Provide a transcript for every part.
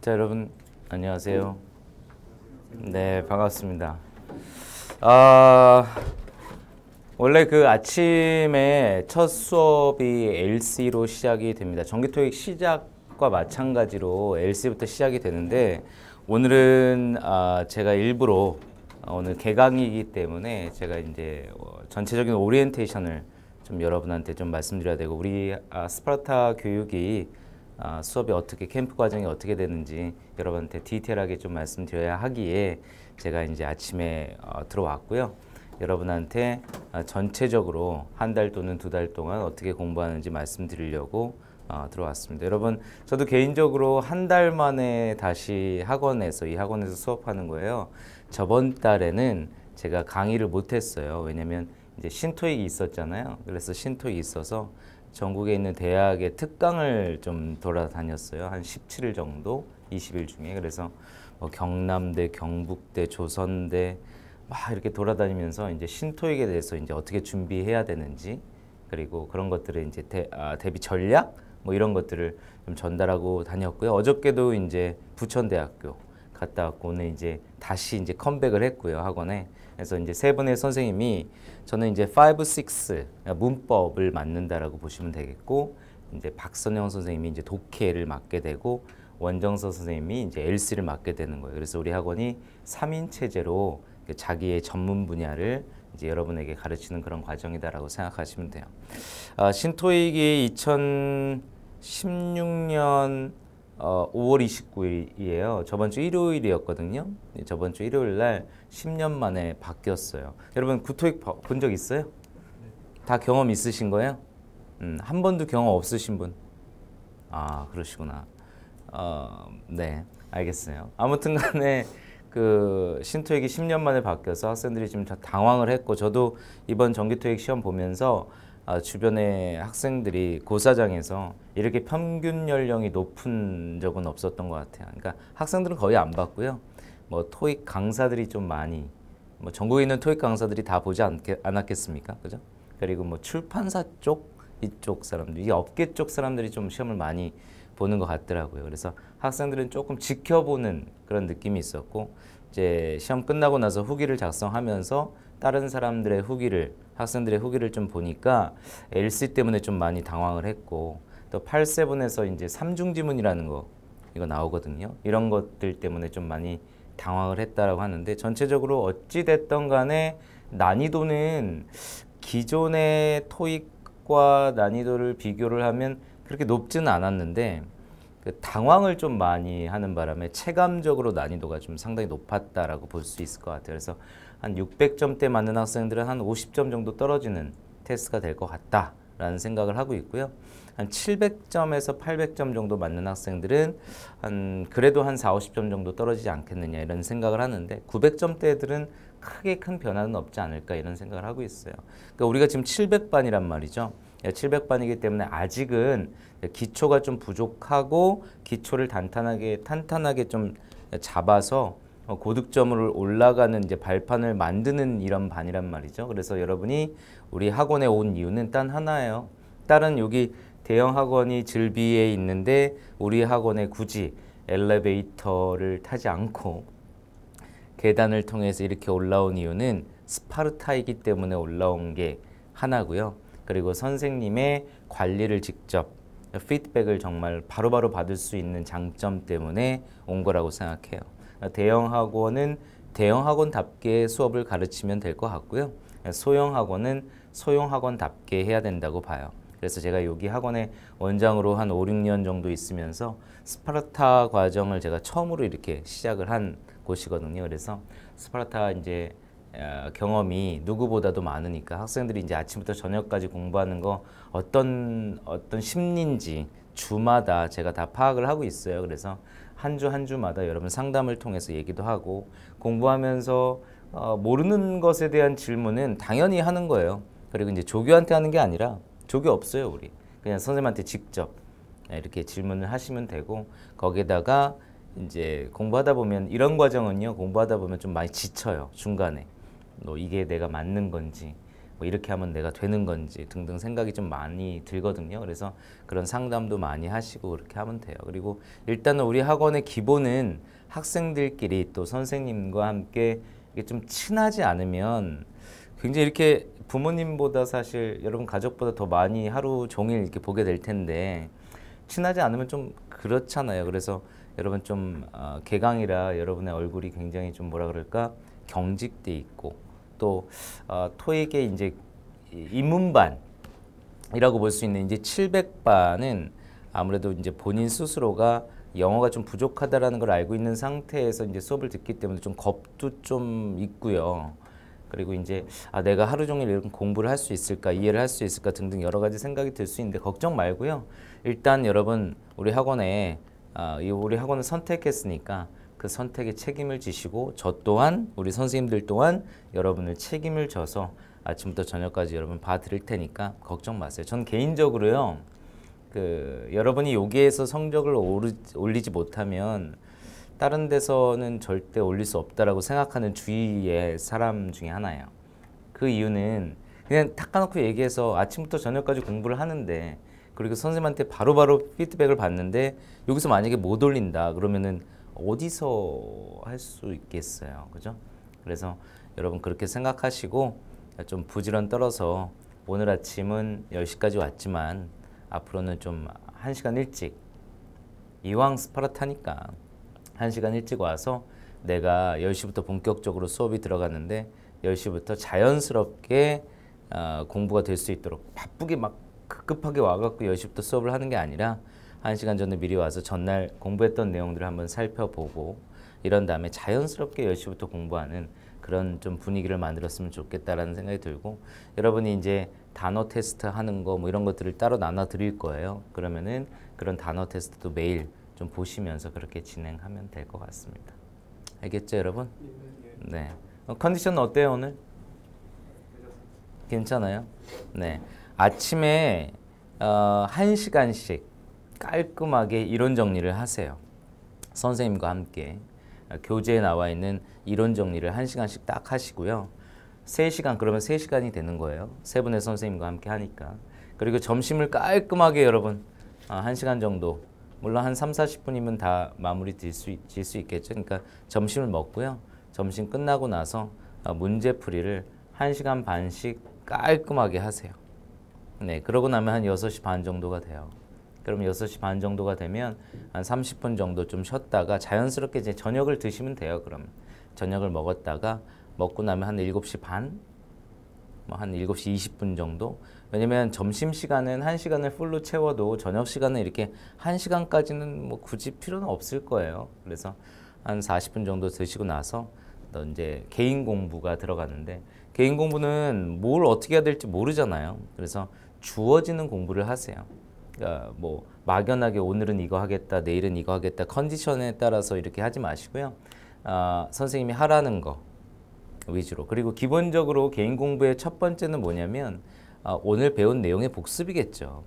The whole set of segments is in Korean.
자, 여러분 안녕하세요. 네, 반갑습니다. 원래 그 아침에 첫 수업이 LC로 시작이 됩니다. 정기토익 시작과 마찬가지로 LC부터 시작이 되는데 오늘은 제가 일부러 오늘 개강이기 때문에 제가 이제 전체적인 오리엔테이션을 좀 여러분한테 좀 말씀드려야 되고 우리 스파르타 교육이 수업이 어떻게 캠프 과정이 어떻게 되는지 여러분한테 디테일하게 좀 말씀드려야 하기에 제가 이제 아침에 들어왔고요. 여러분한테 전체적으로 한 달 또는 두 달 동안 어떻게 공부하는지 말씀드리려고 들어왔습니다. 여러분, 저도 개인적으로 한 달 만에 다시 이 학원에서 수업하는 거예요. 저번 달에는 제가 강의를 못했어요. 왜냐면 이제 신토익이 있었잖아요. 그래서 신토익이 있어서 전국에 있는 대학의 특강을 좀 돌아다녔어요. 한 17일 정도, 20일 중에. 그래서 뭐 경남대, 경북대, 조선대 막 이렇게 돌아다니면서 이제 신토익에 대해서 이제 어떻게 준비해야 되는지 그리고 그런 것들을 이제 대비 전략 뭐 이런 것들을 좀 전달하고 다녔고요. 어저께도 이제 부천대학교 갔다 왔고 오늘 이제 다시 이제 컴백을 했고요, 학원에. 그래서 이제 세 분의 선생님이 저는 이제 5, 6 문법을 맡는다라고 보시면 되겠고 이제 박선영 선생님이 이제 독해를 맡게 되고 원정서 선생님이 이제 LC를 맡게 되는 거예요. 그래서 우리 학원이 3인 체제로 자기의 전문 분야를 이제 여러분에게 가르치는 그런 과정이다라고 생각하시면 돼요. 신토익이 2016년 5월 29일이에요. 저번 주 일요일이었거든요. 저번 주 일요일 날 10년 만에 바뀌었어요. 여러분 구토익 본 적 있어요? 다 경험 있으신 거예요? 한 번도 경험 없으신 분? 그러시구나. 네, 알겠어요. 아무튼 간에 그 신토익이 10년 만에 바뀌어서 학생들이 좀 당황을 했고 저도 이번 정기토익 시험 보면서 주변의 학생들이 고사장에서 이렇게 평균 연령이 높은 적은 없었던 것 같아요. 그러니까 학생들은 거의 안 봤고요. 뭐 토익 강사들이 좀 많이, 뭐 전국에 있는 토익 강사들이 다 보지 않았겠습니까? 그죠? 그리고 뭐 출판사 쪽, 이쪽 사람들, 이게 업계 쪽 사람들이 좀 시험을 많이 보는 것 같더라고요. 그래서 학생들은 조금 지켜보는 그런 느낌이 있었고 이제 시험 끝나고 나서 후기를 작성하면서 다른 사람들의 후기를 학생들의 후기를 좀 보니까 LC 때문에 좀 많이 당황을 했고 또 8세븐에서 이제 삼중지문이라는 거 이거 나오거든요. 이런 것들 때문에 좀 많이 당황을 했다라고 하는데 전체적으로 어찌 됐던 간에 난이도는 기존의 토익과 난이도를 비교를 하면 그렇게 높지는 않았는데 그 당황을 좀 많이 하는 바람에 체감적으로 난이도가 좀 상당히 높았다라고 볼 수 있을 것 같아요. 그래서 한 600점대 맞는 학생들은 한 50점 정도 떨어지는 테스트가 될 것 같다라는 생각을 하고 있고요. 한 700점에서 800점 정도 맞는 학생들은 그래도 한 4, 50점 정도 떨어지지 않겠느냐 이런 생각을 하는데 900점대들은 크게 큰 변화는 없지 않을까 이런 생각을 하고 있어요. 그러니까 우리가 지금 700반이란 말이죠. 700반이기 때문에 아직은 기초가 좀 부족하고 기초를 탄탄하게 좀 잡아서 고득점으로 올라가는 이제 발판을 만드는 이런 반이란 말이죠. 그래서 여러분이 우리 학원에 온 이유는 단 하나예요. 다른 여기 대형 학원이 즐비에 있는데 우리 학원에 굳이 엘리베이터를 타지 않고 계단을 통해서 이렇게 올라온 이유는 스파르타이기 때문에 올라온 게 하나고요. 그리고 선생님의 관리를 직접 피드백을 정말 바로바로 받을 수 있는 장점 때문에 온 거라고 생각해요. 대형 학원은 대형 학원답게 수업을 가르치면 될 것 같고요. 소형 학원은 소형 학원답게 해야 된다고 봐요. 그래서 제가 여기 학원에 원장으로 한 5, 6년 정도 있으면서 스파르타 과정을 제가 처음으로 이렇게 시작을 한 곳이거든요. 그래서 스파르타 이제 경험이 누구보다도 많으니까 학생들이 이제 아침부터 저녁까지 공부하는 거 어떤 심리인지 주마다 제가 다 파악을 하고 있어요. 그래서 한 주 한 주마다 여러분 상담을 통해서 얘기도 하고 공부하면서 모르는 것에 대한 질문은 당연히 하는 거예요. 그리고 이제 조교한테 하는 게 아니라 조교 없어요, 우리. 그냥 선생님한테 직접 이렇게 질문을 하시면 되고 거기에다가 이제 공부하다 보면 이런 과정은요. 공부하다 보면 좀 많이 지쳐요. 중간에. 이게 내가 맞는 건지 뭐 이렇게 하면 내가 되는 건지 등등 생각이 좀 많이 들거든요. 그래서 그런 상담도 많이 하시고 그렇게 하면 돼요. 그리고 일단은 우리 학원의 기본은 학생들끼리 또 선생님과 함께 이게 좀 친하지 않으면 굉장히 이렇게 부모님보다 사실 여러분 가족보다 더 많이 하루 종일 이렇게 보게 될 텐데 친하지 않으면 좀 그렇잖아요. 그래서 여러분 좀 개강이라 여러분의 얼굴이 굉장히 좀 뭐라 그럴까 경직돼 있고 또 토익의 이제 입문반이라고 볼 수 있는 이제 700반은 아무래도 이제 본인 스스로가 영어가 좀 부족하다라는 걸 알고 있는 상태에서 이제 수업을 듣기 때문에 좀 겁도 좀 있고요. 그리고 이제 내가 하루 종일 이런 공부를 할 수 있을까, 이해를 할 수 있을까 등등 여러 가지 생각이 들 수 있는데 걱정 말고요. 일단 여러분 우리 학원에 우리 학원을 선택했으니까 그 선택에 책임을 지시고 저 또한 우리 선생님들 또한 여러분을 책임을 져서 아침부터 저녁까지 여러분 봐드릴 테니까 걱정 마세요. 전 개인적으로요. 여러분이 여기에서 성적을 올리지 못하면 다른 데서는 절대 올릴 수 없다라고 생각하는 주위의 사람 중에 하나예요. 그 이유는 그냥 탁 까놓고 얘기해서 아침부터 저녁까지 공부를 하는데 그리고 선생님한테 바로바로 피드백을 받는데 여기서 만약에 못 올린다 그러면은 어디서 할 수 있겠어요. 그죠? 그래서 여러분 그렇게 생각하시고 좀 부지런 떨어서 오늘 아침은 10시까지 왔지만 앞으로는 좀 1시간 일찍 이왕 스파르타니까 1시간 일찍 와서 내가 10시부터 본격적으로 수업이 들어갔는데 10시부터 자연스럽게 공부가 될 수 있도록 바쁘게 막 급하게 와갖고 10시부터 수업을 하는 게 아니라 1시간 전에 미리 와서 전날 공부했던 내용들을 한번 살펴보고 이런 다음에 자연스럽게 10시부터 공부하는 그런 좀 분위기를 만들었으면 좋겠다라는 생각이 들고 여러분이 이제 단어 테스트 하는 거 뭐 이런 것들을 따로 나눠 드릴 거예요. 그러면은 그런 단어 테스트도 매일 좀 보시면서 그렇게 진행하면 될 것 같습니다. 알겠죠, 여러분? 네. 컨디션 어때요, 오늘? 괜찮아요? 네. 아침에 1시간씩 깔끔하게 이론 정리를 하세요. 선생님과 함께 교재에 나와 있는 이론 정리를 1시간씩 딱 하시고요. 3시간 그러면 3시간이 되는 거예요. 세 분의 선생님과 함께 하니까. 그리고 점심을 깔끔하게 여러분 1시간 정도 물론 한 3, 40분이면 다 마무리 질 수 있겠죠. 그러니까 점심을 먹고요. 점심 끝나고 나서 문제풀이를 1시간 반씩 깔끔하게 하세요. 네, 그러고 나면 한 6시 반 정도가 돼요. 그럼 6시 반 정도가 되면 한 30분 정도 좀 쉬었다가 자연스럽게 이제 저녁을 드시면 돼요. 그럼 저녁을 먹고 나면 한 7시 반? 한 7시 20분 정도? 왜냐면 점심시간은 1시간을 풀로 채워도 저녁시간은 이렇게 1시간까지는 뭐 굳이 필요는 없을 거예요. 그래서 한 40분 정도 드시고 나서 또 이제 개인 공부가 들어가는데 개인 공부는 뭘 어떻게 해야 될지 모르잖아요. 그래서 주어지는 공부를 하세요. 그러니까 뭐 막연하게 오늘은 이거 하겠다, 내일은 이거 하겠다 컨디션에 따라서 이렇게 하지 마시고요. 선생님이 하라는 거 위주로. 그리고 기본적으로 개인 공부의 첫 번째는 뭐냐면 오늘 배운 내용의 복습이겠죠.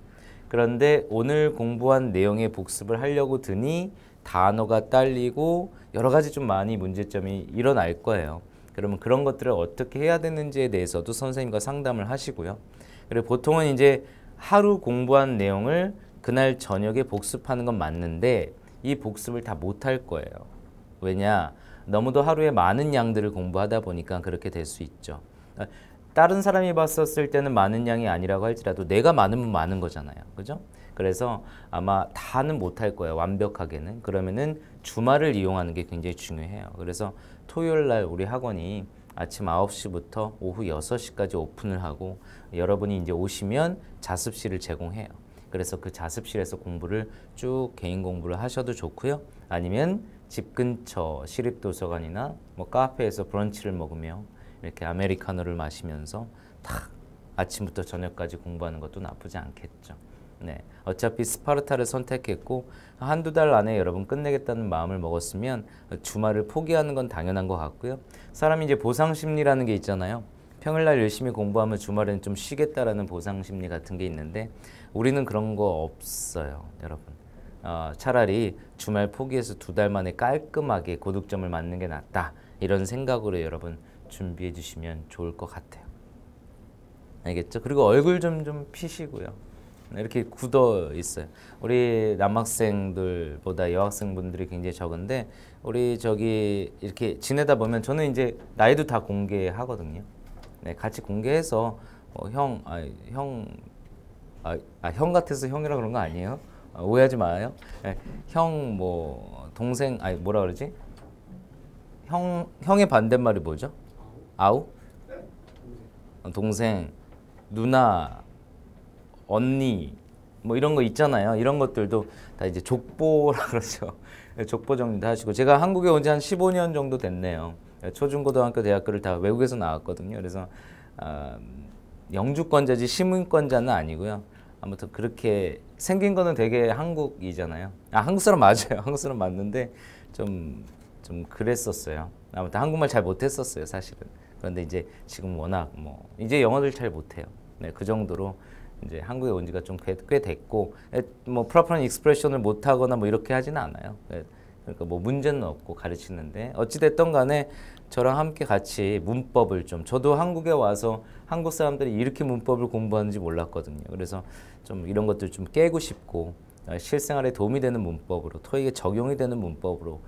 그런데 오늘 공부한 내용의 복습을 하려고 드니 단어가 딸리고 여러 가지 좀 많이 문제점이 일어날 거예요. 그러면 그런 것들을 어떻게 해야 되는지에 대해서도 선생님과 상담을 하시고요. 그리고 보통은 이제 하루 공부한 내용을 그날 저녁에 복습하는 건 맞는데 이 복습을 다 못할 거예요. 왜냐? 너무도 하루에 많은 양들을 공부하다 보니까 그렇게 될 수 있죠. 다른 사람이 봤었을 때는 많은 양이 아니라고 할지라도 내가 많으면 많은 거잖아요. 그죠? 그래서 아마 다는 못할 거예요. 완벽하게는. 그러면은 주말을 이용하는 게 굉장히 중요해요. 그래서 토요일 날 우리 학원이 아침 9시부터 오후 6시까지 오픈을 하고 여러분이 이제 오시면 자습실을 제공해요. 그래서 그 자습실에서 공부를 쭉 개인 공부를 하셔도 좋고요. 아니면 집 근처 시립도서관이나 뭐 카페에서 브런치를 먹으며 이렇게 아메리카노를 마시면서 탁 아침부터 저녁까지 공부하는 것도 나쁘지 않겠죠. 네, 어차피 스파르타를 선택했고 한두 달 안에 여러분 끝내겠다는 마음을 먹었으면 주말을 포기하는 건 당연한 것 같고요. 사람이 이제 보상심리라는 게 있잖아요. 평일날 열심히 공부하면 주말에는 좀 쉬겠다라는 보상심리 같은 게 있는데 우리는 그런 거 없어요, 여러분. 차라리 주말 포기해서 2달 만에 깔끔하게 고득점을 맞는 게 낫다. 이런 생각으로 여러분 준비해 주시면 좋을 것 같아요. 알겠죠? 그리고 얼굴 좀 피시고요. 이렇게 굳어 있어요. 우리 남학생들보다 여학생분들이 굉장히 적은데 우리 저기 이렇게 지내다 보면 저는 이제 나이도 다 공개하거든요. 네, 같이 공개해서 형 같아서 형이라 그런 거 아니에요? 오해하지 마요. 네, 형 뭐 동생 아니 뭐라 그러지? 형의 반대말이 뭐죠? 아우? 동생, 누나, 언니 뭐 이런 거 있잖아요. 이런 것들도 다 이제 족보라 그러죠. 족보 정리도 하시고 제가 한국에 온 지 한 15년 정도 됐네요. 초중고등학교 대학교를 다 외국에서 나왔거든요. 그래서 영주권자지 시민권자는 아니고요. 아무튼 그렇게 생긴 거는 되게 한국이잖아요. 한국 사람 맞아요. 한국 사람 맞는데 좀 그랬었어요. 아무튼 한국말 잘 못했었어요, 사실은. 그런데 이제 지금 워낙 뭐 이제 영어를 잘 못해요. 네, 그 정도로 이제 한국에 온 지가 좀 꽤 됐고 뭐 프로퍼한 익스프레션을 못하거나 뭐 이렇게 하지는 않아요. 그러니까 뭐 문제는 없고 가르치는데 어찌 됐던 간에 저랑 함께 같이 문법을 좀 저도 한국에 와서 한국 사람들이 이렇게 문법을 공부하는지 몰랐거든요. 그래서 좀 이런 것들 좀 깨고 싶고 실생활에 도움이 되는 문법으로 토익에 적용이 되는 문법으로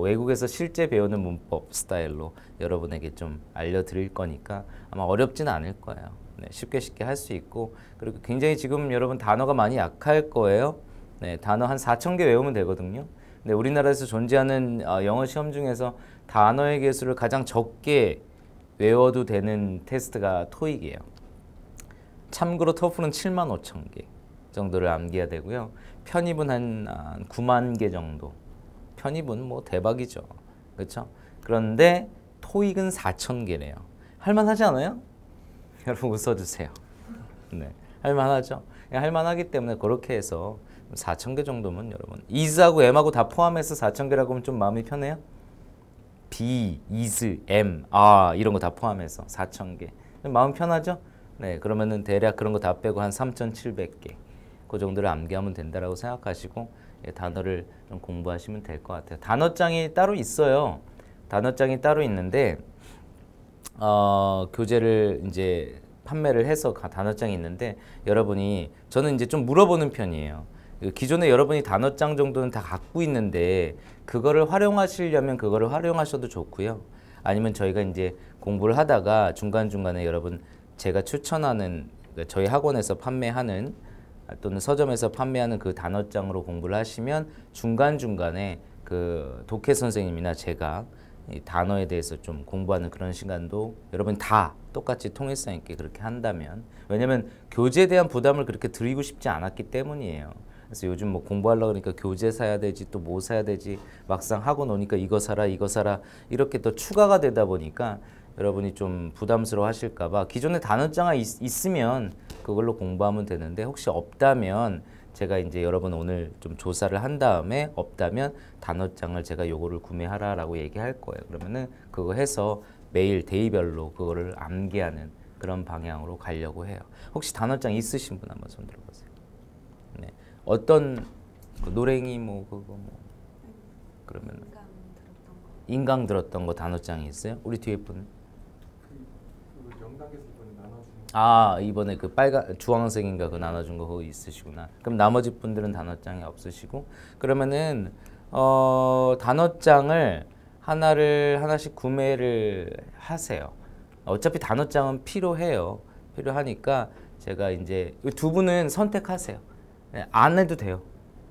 외국에서 실제 배우는 문법 스타일로 여러분에게 좀 알려드릴 거니까 아마 어렵지는 않을 거예요. 네, 쉽게 할 수 있고 그리고 굉장히 지금 여러분 단어가 많이 약할 거예요. 네, 단어 한 4,000개 외우면 되거든요. 근데 우리나라에서 존재하는 영어 시험 중에서 단어의 개수를 가장 적게 외워도 되는 테스트가 토익이에요. 참고로 토플은 75,000개 정도를 암기해야 되고요. 편입은 한 9만 개 정도. 편입은 뭐 대박이죠. 그렇죠? 그런데 토익은 4,000개래요. 할만하지 않아요? 여러분 웃어주세요. 네, 할만하죠. 할만하기 때문에 그렇게 해서 4,000개 정도면 여러분 is하고 m하고 다 포함해서 4,000개라고 하면 좀 마음이 편해요? b, is, m, 이런 거 다 포함해서 4,000개 마음 편하죠? 네, 그러면은 대략 그런 거 다 빼고 한 3,700개 그 정도를 암기하면 된다라고 생각하시고 단어를 좀 공부하시면 될 것 같아요. 단어장이 따로 있어요. 단어장이 따로 있는데 교재를 이제 판매를 해서 단어장이 있는데 여러분이 저는 이제 좀 물어보는 편이에요. 기존에 여러분이 단어장 정도는 다 갖고 있는데 그거를 활용하시려면 그거를 활용하셔도 좋고요. 아니면 저희가 이제 공부를 하다가 중간중간에 여러분 제가 추천하는 저희 학원에서 판매하는 또는 서점에서 판매하는 그 단어장으로 공부를 하시면 중간중간에 그 독해 선생님이나 제가 이 단어에 대해서 좀 공부하는 그런 시간도 여러분 다 똑같이 통일성 있게 그렇게 한다면 왜냐면 교재에 대한 부담을 그렇게 드리고 싶지 않았기 때문이에요. 그래서 요즘 뭐 공부하려고 그러니까 교재 사야 되지 또 뭐 사야 되지 막상 하고 노니까 이거 사라 이렇게 또 추가가 되다 보니까 여러분이 좀 부담스러워 하실까 봐 기존에 단어장이 있으면 그걸로 공부하면 되는데 혹시 없다면 제가 이제 여러분 오늘 좀 조사를 한 다음에 없다면 단어장을 제가 요거를 구매하라라고 얘기할 거예요. 그러면은 그거 해서 매일 데이별로 그거를 암기하는 그런 방향으로 가려고 해요. 혹시 단어장 있으신 분 한번 손 들어보세요. 네. 어떤 노랭이 뭐 그거 뭐 그러면 인강 들었던 거 단어장이 있어요? 우리 뒤에 분? 그 영당에서 이번에 나눠주는 이번에 그 빨간 주황색인가 그 나눠준 거 그거 있으시구나. 그럼 나머지 분들은 단어장이 없으시고 그러면은 단어장을 하나씩 구매를 하세요. 어차피 단어장은 필요해요. 필요하니까 제가 이제 두 분은 선택하세요. 안 해도 돼요.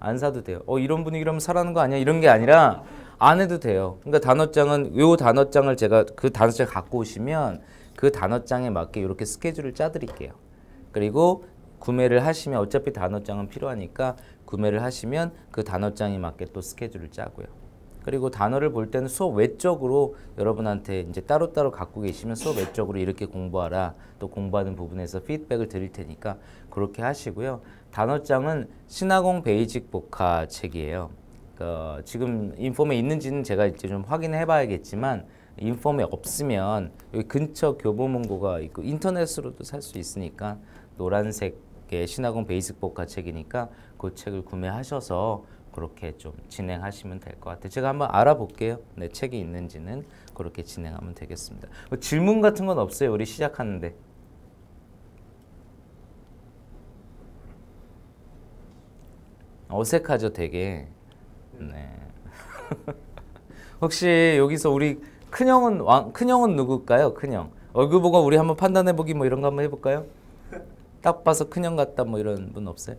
안 사도 돼요. 이런 분위기 이러면 사라는 거 아니야? 이런 게 아니라 안 해도 돼요. 그러니까 단어장은 요 단어장을 제가 그 단어장 갖고 오시면 그 단어장에 맞게 이렇게 스케줄을 짜드릴게요. 그리고 구매를 하시면 어차피 단어장은 필요하니까 구매를 하시면 그 단어장에 맞게 또 스케줄을 짜고요. 그리고 단어를 볼 때는 수업 외적으로 여러분한테 이제 따로따로 갖고 계시면 수업 외적으로 이렇게 공부하라. 또 공부하는 부분에서 피드백을 드릴 테니까 그렇게 하시고요. 단어장은 신화공 베이직 복화 책이에요. 지금 인폼에 있는지는 제가 이제 좀 확인해 봐야겠지만 인폼에 없으면 여기 근처 교보문고가 있고 인터넷으로도 살 수 있으니까 노란색의 신화공 베이직 복화 책이니까 그 책을 구매하셔서 그렇게 좀 진행하시면 될 것 같아요. 제가 한번 알아볼게요. 네, 책이 있는지는 그렇게 진행하면 되겠습니다. 뭐 질문 같은 건 없어요? 우리 시작하는데. 어색하죠, 되게. 네. 혹시 여기서 우리 큰형은 누굴까요? 큰형. 얼굴 보고 우리 한번 판단해보기 뭐 이런 거 한번 해볼까요? 딱 봐서 큰형 같다 뭐 이런 분 없어요?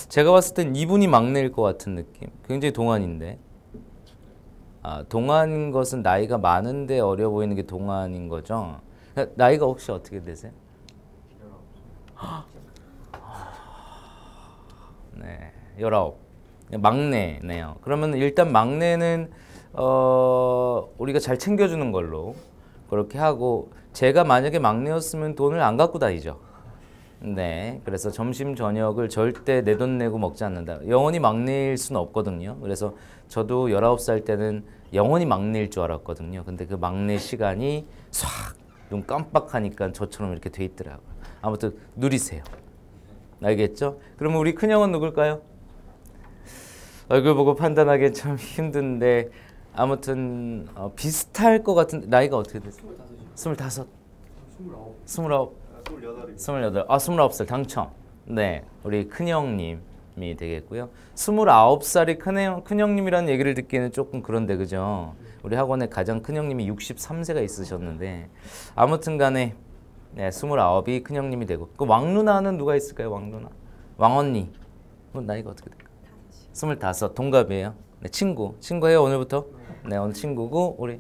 제가 봤을 땐 이분이 막내일 것 같은 느낌. 굉장히 동안인데. 아, 동안인 것은 나이가 많은데 어려 보이는 게 동안인 거죠? 나이가 혹시 어떻게 되세요? 네, 19. 막내네요. 그러면 일단 막내는 우리가 잘 챙겨주는 걸로 그렇게 하고, 제가 만약에 막내였으면 돈을 안 갖고 다니죠. 네, 그래서 점심 저녁을 절대 내 돈 내고 먹지 않는다. 영원히 막내일 수는 없거든요. 그래서 저도 19살 때는 영원히 막내일 줄 알았거든요. 근데 그 막내 시간이 싹 눈 깜빡하니까 저처럼 이렇게 돼 있더라고요. 아무튼 누리세요. 알겠죠? 그러면 우리 큰형은 누굴까요? 얼굴 보고 판단하기 참 힘든데 아무튼 비슷할 것 같은데. 나이가 어떻게 되세요? 25. 29. 28. 아, 29살 당첨. 네, 우리 큰형님이 되겠고요. 29살이 큰형님이라는 얘기를 듣기에는 조금 그런데, 그죠? 우리 학원에 가장 큰형님이 63세가 있으셨는데, 아무튼 간에 네, 29이 큰형님이 되고, 그 왕누나는 누가 있을까요? 왕누나, 왕언니. 나이가 어떻게 될까요? 25. 동갑이에요. 네, 친구예요 오늘부터. 네, 오늘 친구고, 우리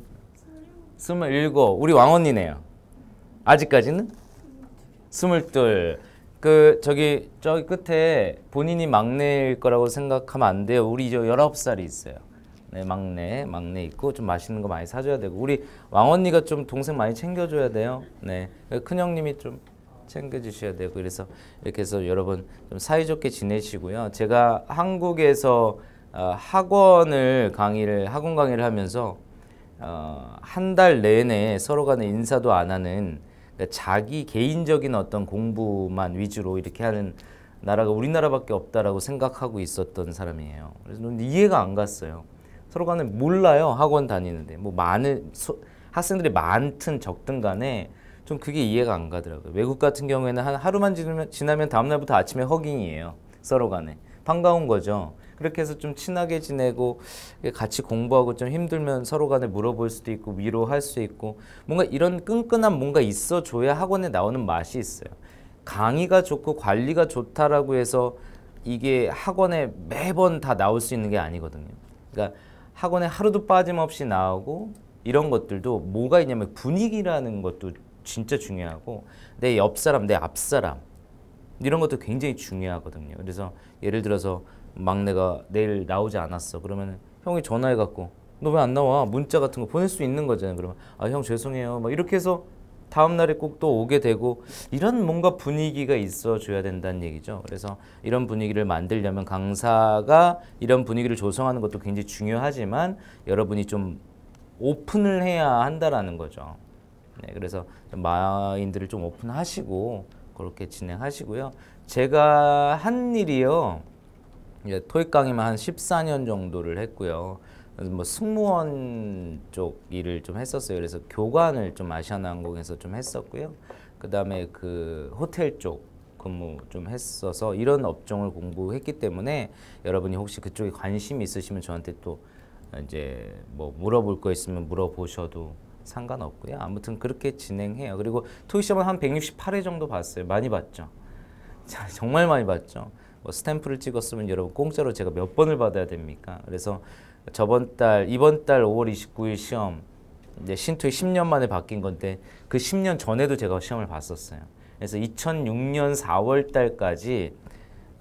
27. 우리 왕언니네요. 아직까지는 22. 저기 끝에 본인이 막내일 거라고 생각하면 안 돼요. 우리 이제 19살이 있어요. 네, 막내 있고 좀 맛있는 거 많이 사줘야 되고, 우리 왕언니가 좀 동생 많이 챙겨줘야 돼요. 네, 큰형님이 좀 챙겨주셔야 되고, 그래서 이렇게 해서 여러분 좀 사이좋게 지내시고요. 제가 한국에서 학원 강의를 하면서 한 달 내내 서로 간에 인사도 안 하는, 그러니까 자기 개인적인 어떤 공부만 위주로 이렇게 하는 나라가 우리나라밖에 없다라고 생각하고 있었던 사람이에요. 그래서 이해가 안 갔어요. 서로 간에 몰라요. 학원 다니는데 뭐 학생들이 많든 적든 간에 좀 그게 이해가 안 가더라고요. 외국 같은 경우에는 하루만 지나면 다음 날부터 아침에 허깅이에요. 서로 간에 반가운 거죠. 그렇게 해서 좀 친하게 지내고 같이 공부하고 좀 힘들면 서로 간에 물어볼 수도 있고 위로할 수 있고, 뭔가 이런 끈끈한 뭔가 있어줘야 학원에 나오는 맛이 있어요. 강의가 좋고 관리가 좋다라고 해서 이게 학원에 매번 다 나올 수 있는 게 아니거든요. 그러니까 학원에 하루도 빠짐없이 나오고, 이런 것들도 뭐가 있냐면 분위기라는 것도 진짜 중요하고, 내 옆 사람, 내 앞 사람, 이런 것도 굉장히 중요하거든요. 그래서 예를 들어서 막내가 내일 나오지 않았어. 그러면 형이 전화해갖고 너 왜 안 나와? 문자 같은 거 보낼 수 있는 거잖아요. 그러면 아, 형 죄송해요. 막 이렇게 해서 다음 날에 꼭 또 오게 되고, 이런 뭔가 분위기가 있어줘야 된다는 얘기죠. 그래서 이런 분위기를 만들려면 강사가 이런 분위기를 조성하는 것도 굉장히 중요하지만 여러분이 좀 오픈을 해야 한다라는 거죠. 네, 그래서 좀 마인드를 좀 오픈하시고 그렇게 진행하시고요. 제가 한 일이요, 이제 토익 강의만 한 14년 정도를 했고요. 그래서 뭐 승무원 쪽 일을 좀 했었어요. 그래서 교관을 좀 아시아나항공에서 좀 했었고요. 그 다음에 그 호텔 쪽 근무 좀 했어서 이런 업종을 공부했기 때문에, 여러분이 혹시 그쪽에 관심이 있으시면 저한테 또 이제 뭐 물어볼 거 있으면 물어보셔도 상관없고요. 아무튼 그렇게 진행해요. 그리고 토익 시험은 한 168회 정도 봤어요. 많이 봤죠. 자, 정말 많이 봤죠. 뭐 스탬프를 찍었으면 여러분 공짜로 제가 몇 번을 받아야 됩니까? 그래서 이번 달 5월 29일 시험, 이제 신토익 10년 만에 바뀐 건데, 그 10년 전에도 제가 시험을 봤었어요. 그래서 2006년 4월 달까지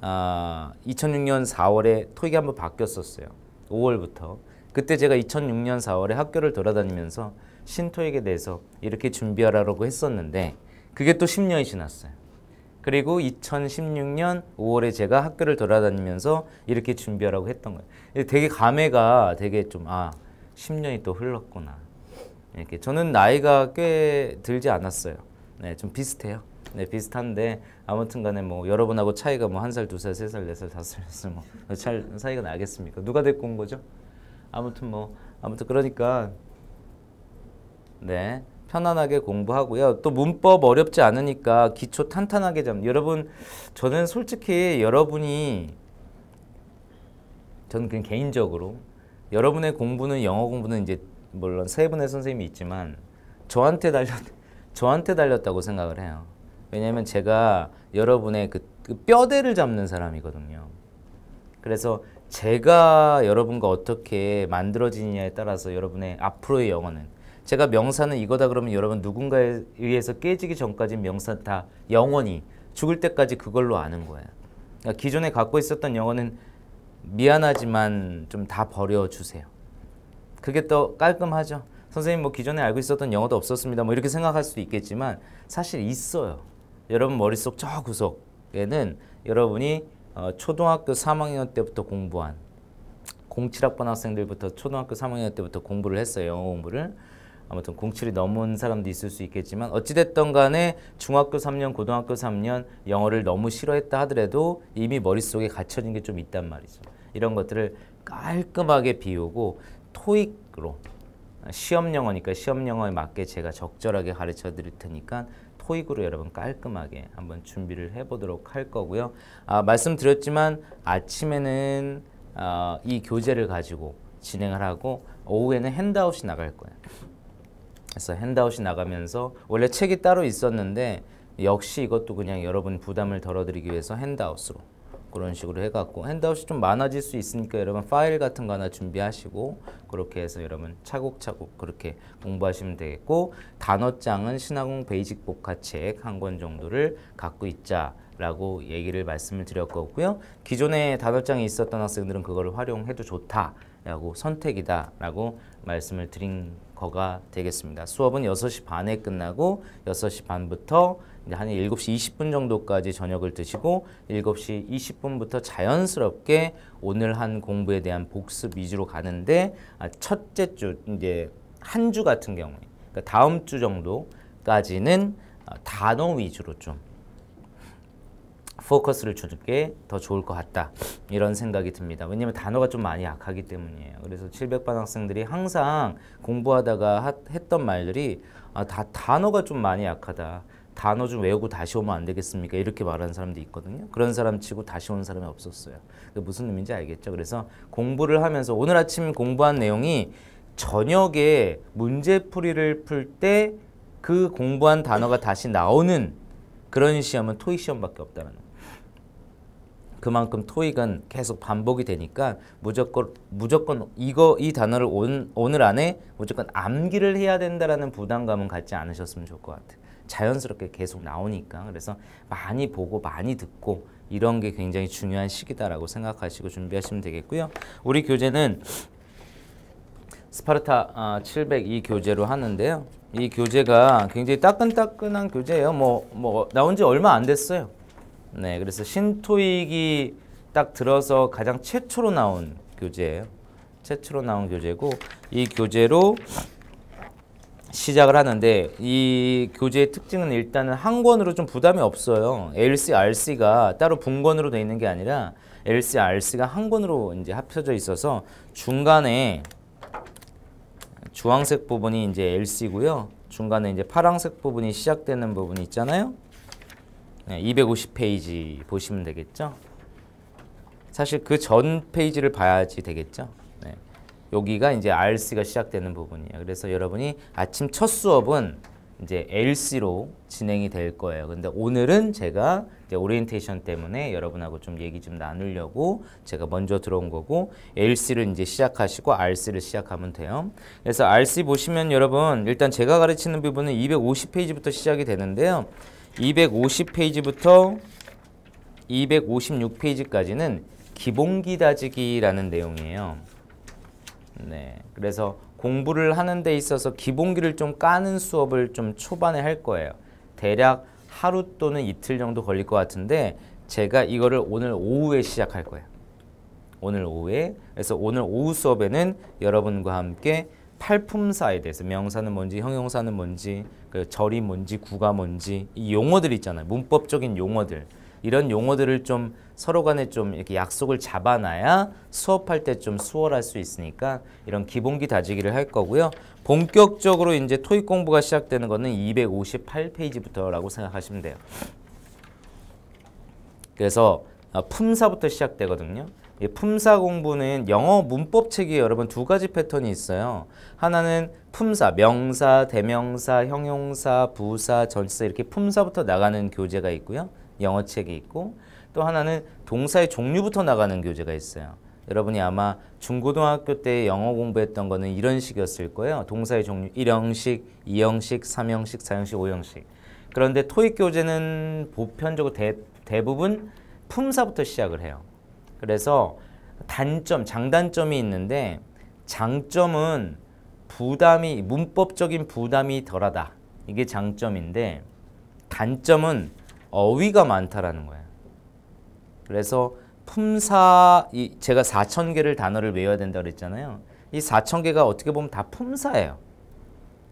2006년 4월에 토익이 한번 바뀌었었어요. 5월부터. 그때 제가 2006년 4월에 학교를 돌아다니면서 신토익에 대해서 이렇게 준비하라고 했었는데, 그게 또 10년이 지났어요. 그리고 2016년 5월에 제가 학교를 돌아다니면서 이렇게 준비하라고 했던 거예요. 되게 감회가 되게 좀 10년이 또 흘렀구나. 이렇게 저는 나이가 꽤 들지 않았어요. 네, 좀 비슷해요. 네, 비슷한데 아무튼 간에 뭐 여러분하고 차이가 뭐 1살, 2살, 3살, 4살, 5살 뭐 사이가 나겠습니까? 누가 데리고 온 거죠? 아무튼 그러니까 네, 편안하게 공부하고요. 또 문법 어렵지 않으니까 기초 탄탄하게 여러분, 저는 솔직히 여러분이 저는 그냥 개인적으로 여러분의 공부는 영어 공부는 이제 물론 세 분의 선생님이 있지만 저한테 달렸다고 생각을 해요. 왜냐하면 제가 여러분의 그 뼈대를 잡는 사람이거든요. 그래서 제가 여러분과 어떻게 만들어지느냐에 따라서 여러분의 앞으로의 영어는, 제가 명사는 이거다 그러면 여러분 누군가에 의해서 깨지기 전까지 명사 다 영원히 죽을 때까지 그걸로 아는 거예요. 그러니까 기존에 갖고 있었던 영어는 미안하지만 좀 다 버려주세요. 그게 더 깔끔하죠. 선생님 뭐 기존에 알고 있었던 영어도 없었습니다. 뭐 이렇게 생각할 수도 있겠지만 사실 있어요. 여러분 머릿속 저 구석에는 여러분이 초등학교 3학년 때부터 공부한 07학번 학생들부터 초등학교 3학년 때부터 공부를 했어요. 영어 공부를. 아무튼 07이 넘은 사람도 있을 수 있겠지만 어찌됐든 간에 중학교 3년, 고등학교 3년 영어를 너무 싫어했다 하더라도 이미 머릿속에 갇혀진 게 좀 있단 말이죠. 이런 것들을 깔끔하게 비우고 토익으로, 시험 영어니까 시험 영어에 맞게 제가 적절하게 가르쳐 드릴 테니까 토익으로 여러분 깔끔하게 한번 준비를 해보도록 할 거고요. 말씀드렸지만 아침에는 이 교재를 가지고 진행을 하고 오후에는 핸드아웃이 나갈 거예요. 그래서 핸드아웃이 나가면서 원래 책이 따로 있었는데 역시 이것도 그냥 여러분 부담을 덜어드리기 위해서 핸드아웃으로 그런 식으로 해갖고, 핸드아웃이 좀 많아질 수 있으니까 여러분 파일 같은 거 하나 준비하시고 그렇게 해서 여러분 차곡차곡 그렇게 공부하시면 되겠고, 단어장은 신화공 베이직 복화책 한 권 정도를 갖고 있자라고 얘기를 말씀을 드렸고요. 기존에 단어장이 있었던 학생들은 그거를 활용해도 좋다라고 선택이다라고 말씀을 드린 거가 되겠습니다. 수업은 6시 반에 끝나고 6시 반부터 이제 한 7시 20분 정도까지 저녁을 드시고 7시 20분부터 자연스럽게 오늘 한 공부에 대한 복습 위주로 가는데, 첫째 주 이제 한 주 같은 경우에 그러니까 다음 주 정도까지는 단어 위주로 좀 포커스를 주는 게 더 좋을 것 같다 이런 생각이 듭니다. 왜냐하면 단어가 좀 많이 약하기 때문이에요. 그래서 700반 학생들이 항상 공부하다가 했던 말들이 다 단어가 좀 많이 약하다. 단어 좀 외우고 다시 오면 안 되겠습니까? 이렇게 말하는 사람도 있거든요. 그런 사람 치고 다시 온 사람이 없었어요. 무슨 의미인지 알겠죠? 그래서 공부를 하면서 오늘 아침 공부한 내용이 저녁에 문제풀이를 풀 때 그 공부한 단어가 다시 나오는 그런 시험은 토익 시험밖에 없다는 거예요. 그만큼 토익은 계속 반복이 되니까 무조건 이 단어를 오늘 안에 무조건 암기를 해야 된다라는 부담감은 갖지 않으셨으면 좋을 것 같아요. 자연스럽게 계속 나오니까. 그래서 많이 보고 많이 듣고 이런 게 굉장히 중요한 시기다라고 생각하시고 준비하시면 되겠고요. 우리 교재는 스파르타 700 이 교재로 하는데요. 이 교재가 굉장히 따끈따끈한 교재예요. 뭐 나온 지 얼마 안 됐어요. 네, 그래서 신토익이 딱 들어서 가장 최초로 나온 교재예요. 최초로 나온 교재고, 이 교재로 시작을 하는데 이 교재의 특징은 일단은 한 권으로 좀 부담이 없어요. LC, RC가 따로 분권으로 되어 있는 게 아니라 LC, RC가 한 권으로 이제 합쳐져 있어서 중간에 주황색 부분이 이제 LC고요. 중간에 이제 파란색 부분이 시작되는 부분이 있잖아요. 네, 250페이지 보시면 되겠죠. 사실 그 전 페이지를 봐야지 되겠죠. 네, 여기가 이제 RC가 시작되는 부분이에요. 그래서 여러분이 아침 첫 수업은 이제 LC로 진행이 될 거예요. 근데 오늘은 제가 이제 오리엔테이션 때문에 여러분하고 좀 얘기 좀 나누려고 제가 먼저 들어온 거고, LC를 이제 시작하시고 RC를 시작하면 돼요. 그래서 RC 보시면 여러분 일단 제가 가르치는 부분은 250페이지부터 시작이 되는데요. 250페이지부터 256페이지까지는 기본기 다지기라는 내용이에요. 네, 그래서 공부를 하는 데 있어서 기본기를 좀 까는 수업을 좀 초반에 할 거예요. 대략 하루 또는 이틀 정도 걸릴 것 같은데 제가 이거를 오늘 오후에 시작할 거예요. 오늘 오후에. 그래서 오늘 오후 수업에는 여러분과 함께 팔품사에 대해서, 명사는 뭔지, 형용사는 뭔지, 그 절이 뭔지, 구가 뭔지, 이 용어들 있잖아요. 문법적인 용어들. 이런 용어들을 좀 서로 간에 좀 이렇게 약속을 잡아놔야 수업할 때 좀 수월할 수 있으니까 이런 기본기 다지기를 할 거고요. 본격적으로 이제 토익 공부가 시작되는 거는 258페이지부터라고 생각하시면 돼요. 그래서 품사부터 시작되거든요. 이 품사 공부는 영어 문법 책에 여러분 두 가지 패턴이 있어요. 하나는 품사, 명사, 대명사, 형용사, 부사, 전치사 이렇게 품사부터 나가는 교재가 있고요. 영어 책이 있고 또 하나는 동사의 종류부터 나가는 교재가 있어요. 여러분이 아마 중고등학교 때 영어 공부했던 거는 이런 식이었을 거예요. 동사의 종류 1형식, 2형식, 3형식, 4형식, 5형식. 그런데 토익 교재는 보편적으로 대부분 품사부터 시작을 해요. 그래서 단점, 장단점이 있는데 장점은 문법적인 부담이 덜하다. 이게 장점인데 단점은 어휘가 많다라는 거예요. 그래서 품사, 제가 4,000개를 단어를 외워야 된다고 그랬잖아요. 이 4,000개가 어떻게 보면 다 품사예요.